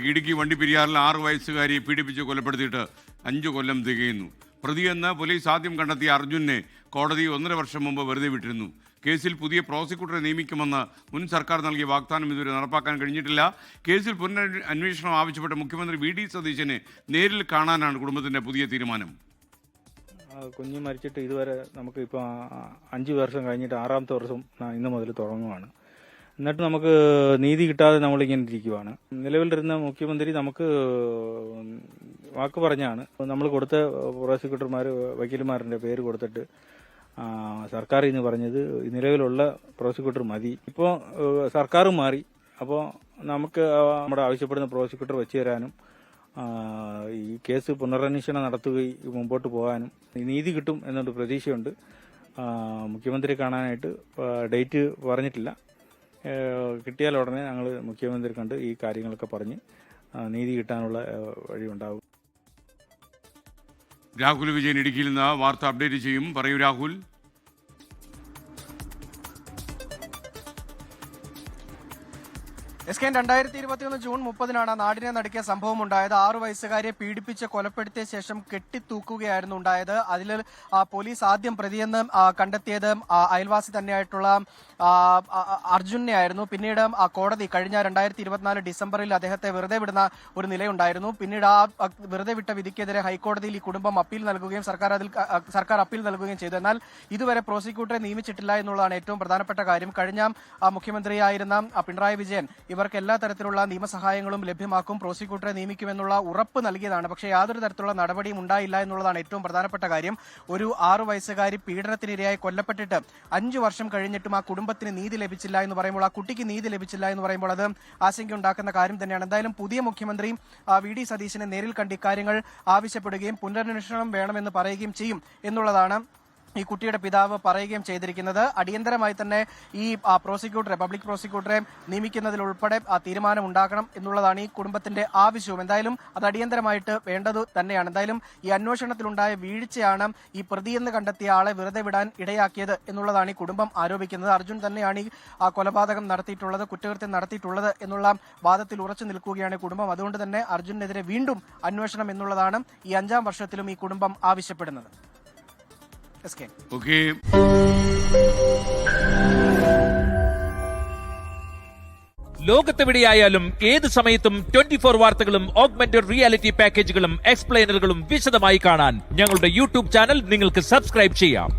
വാർത്തയിലേക്ക്. ഇടുക്കി വണ്ടിപ്പെരിയാറിൽ 6 വയസ്സുകാരിയെ പീഡിപ്പിച്ച് കൊലപ്പെടുത്തിയിട്ട് 5 കൊല്ലം തികയുന്നു. പ്രതിയെന്ന് പോലീസ് ആദ്യം കണ്ടെത്തിയ അർജുനെ കോടതി 1.5 വർഷം മുമ്പ് വെറുതെ വിട്ടിരുന്നു. കേസിൽ പുതിയ പ്രോസിക്യൂട്ടറെ നിയമിക്കുമെന്ന് മുൻ സർക്കാർ നൽകിയ വാഗ്ദാനം ഇതുവരെ നടപ്പാക്കാൻ കഴിഞ്ഞിട്ടില്ല. കേസിൽ പുനരന്വേഷണം ആവശ്യപ്പെട്ട് മുഖ്യമന്ത്രി വി.ഡി. സതീശനെ നേരിൽ കാണാനാണ് കുടുംബത്തിന്റെ പുതിയ തീരുമാനം. കുഞ്ഞ് മരിച്ചിട്ട് ഇതുവരെ നമുക്കിപ്പോൾ 5 വർഷം കഴിഞ്ഞിട്ട് 6ാമത്തെ വർഷം ഇന്ന് മുതൽ തുടങ്ങുവാണ്. എന്നിട്ട് നമുക്ക് നീതി കിട്ടാതെ നമ്മളിങ്ങനെ ഇരിക്കുവാണ്. നിലവിലിരുന്ന മുഖ്യമന്ത്രി നമുക്ക് വാക്ക് പറഞ്ഞാണ് നമ്മൾ കൊടുത്ത പ്രോസിക്യൂട്ടർമാർ വക്കീലുമാരുടെ പേര് കൊടുത്തിട്ട് സർക്കാർ എന്ന് പറഞ്ഞത് നിലവിലുള്ള പ്രോസിക്യൂട്ടർ മതി. ഇപ്പോൾ സർക്കാരും മാറി. അപ്പോൾ നമുക്ക് നമ്മുടെ ആവശ്യപ്പെടുന്ന പ്രോസിക്യൂട്ടർ വെച്ച് തരാനും ഈ കേസ് പുനരന്വേഷണം നടത്തുകയും മുമ്പോട്ട് പോകാനും നീതി കിട്ടും എന്നൊരു പ്രതീക്ഷയുണ്ട്. മുഖ്യമന്ത്രി കാണാനായിട്ട് ഡേറ്റ് പറഞ്ഞിട്ടില്ല. കിട്ടിയാൽ ഉടനെ ഞങ്ങൾ മുഖ്യമന്ത്രി കണ്ട് ഈ കാര്യങ്ങളൊക്കെ പറഞ്ഞ് നീതി കിട്ടാനുള്ള വഴിയുണ്ടാകും. രാഹുൽ വിജയൻ ഇടുക്കിയിൽ നിന്ന് വാർത്ത അപ്ഡേറ്റ് ചെയ്യും. പറയൂ രാഹുൽ. എസ് കെ 2021 ജൂൺ 30-നാണ് നാടിനെ നടുക്കിയ സംഭവം ഉണ്ടായത്. 6 വയസ്സുകാരിയെ പീഡിപ്പിച്ച് കൊലപ്പെടുത്തിയ ശേഷം കെട്ടിത്തൂക്കുകയായിരുന്നു ഉണ്ടായത്. അതിൽ പോലീസ് ആദ്യം പ്രതിയെന്ന് കണ്ടെത്തിയത് അയൽവാസി തന്നെയായിട്ടുള്ള അർജുനെ ആയിരുന്നു. പിന്നീട് കോടതി കഴിഞ്ഞ 2024 ഡിസംബറിൽ അദ്ദേഹത്തെ വെറുതെ വിടുന്ന ഒരു നിലയുണ്ടായിരുന്നു. പിന്നീട് ആ വെറുതെ വിട്ട വിധിക്കെതിരെ ഹൈക്കോടതിയിൽ ഈ കുടുംബം അപ്പീൽ നൽകുകയും സർക്കാർ അപ്പീൽ നൽകുകയും ചെയ്തു. എന്നാൽ ഇതുവരെ പ്രോസിക്യൂട്ടറെ നിയമിച്ചിട്ടില്ല എന്നുള്ളതാണ് ഏറ്റവും പ്രധാനപ്പെട്ട കാര്യം. കഴിഞ്ഞ മുഖ്യമന്ത്രിയായിരുന്ന പിണറായി വിജയൻ ഇവർക്ക് എല്ലാ തരത്തിലുള്ള നിയമസഹായങ്ങളും ലഭ്യമാക്കും, പ്രോസിക്യൂട്ടറെ നിയമിക്കുമെന്നുള്ള ഉറപ്പ് നൽകിയതാണ്. പക്ഷേ യാതൊരു തരത്തിലുള്ള നടപടിയും ഉണ്ടായില്ല എന്നുള്ളതാണ് ഏറ്റവും പ്രധാനപ്പെട്ട കാര്യം. ഒരു 6 വയസ്സുകാരി പീഡനത്തിനിരയായി കൊല്ലപ്പെട്ടിട്ട് 5 വർഷം കഴിഞ്ഞിട്ടും ആ കുടുംബത്തിന് നീതി ലഭിച്ചില്ല എന്ന് പറയുമ്പോൾ, ആ കുട്ടിക്ക് നീതി ലഭിച്ചില്ല എന്ന് പറയുമ്പോൾ അത് ആശങ്കയുണ്ടാക്കുന്ന കാര്യം തന്നെയാണ്. എന്തായാലും പുതിയ മുഖ്യമന്ത്രി വി.ഡി. സതീശനെ നേരിൽ കണ്ട് ഇക്കാര്യങ്ങൾ ആവശ്യപ്പെടുകയും പുനരന്വേഷണം വേണമെന്ന് പറയുകയും ചെയ്യും എന്നുള്ളതാണ് ഈ കുട്ടിയുടെ പിതാവ് പറയുകയും ചെയ്തിരിക്കുന്നത്. അടിയന്തരമായി തന്നെ ഈ പബ്ലിക് പ്രോസിക്യൂട്ടറെ നിയമിക്കുന്നതിലുൾപ്പെടെ തീരുമാനം ഉണ്ടാക്കണം എന്നുള്ളതാണ് ഈ കുടുംബത്തിന്റെ ആവശ്യവും. എന്തായാലും അത് അടിയന്തരമായിട്ട് വേണ്ടത് തന്നെയാണ്. എന്തായാലും ഈ അന്വേഷണത്തിലുണ്ടായ വീഴ്ചയാണ് ഈ പ്രതിയെന്ന് കണ്ടെത്തിയ ആളെ വെറുതെ വിടാൻ ഇടയാക്കിയത് എന്നുള്ളതാണ് ഈ കുടുംബം ആരോപിക്കുന്നത്. അർജുൻ തന്നെയാണ് ഈ കൊലപാതകം നടത്തിയിട്ടുള്ളത്, കുറ്റകൃത്യം നടത്തിയിട്ടുള്ളത് എന്നുള്ള വാദത്തിൽ ഉറച്ചു നിൽക്കുകയാണ് കുടുംബം. അതുകൊണ്ട് തന്നെ അർജുനെതിരെ വീണ്ടും അന്വേഷണം എന്നുള്ളതാണ് ഈ 5ാം വർഷത്തിലും ഈ കുടുംബം ആവശ്യപ്പെടുന്നത്. ലോകത്തെവിടെയായാലും ഏത് സമയത്തും 24 വാർത്തകളും ഓഗ്മെന്റഡ് റിയാലിറ്റി പാക്കേജുകളും എക്സ്പ്ലെയിനറുകളും വിശദമായി കാണാൻ ഞങ്ങളുടെ യൂട്യൂബ് ചാനൽ നിങ്ങൾക്ക് സബ്സ്ക്രൈബ് ചെയ്യാം.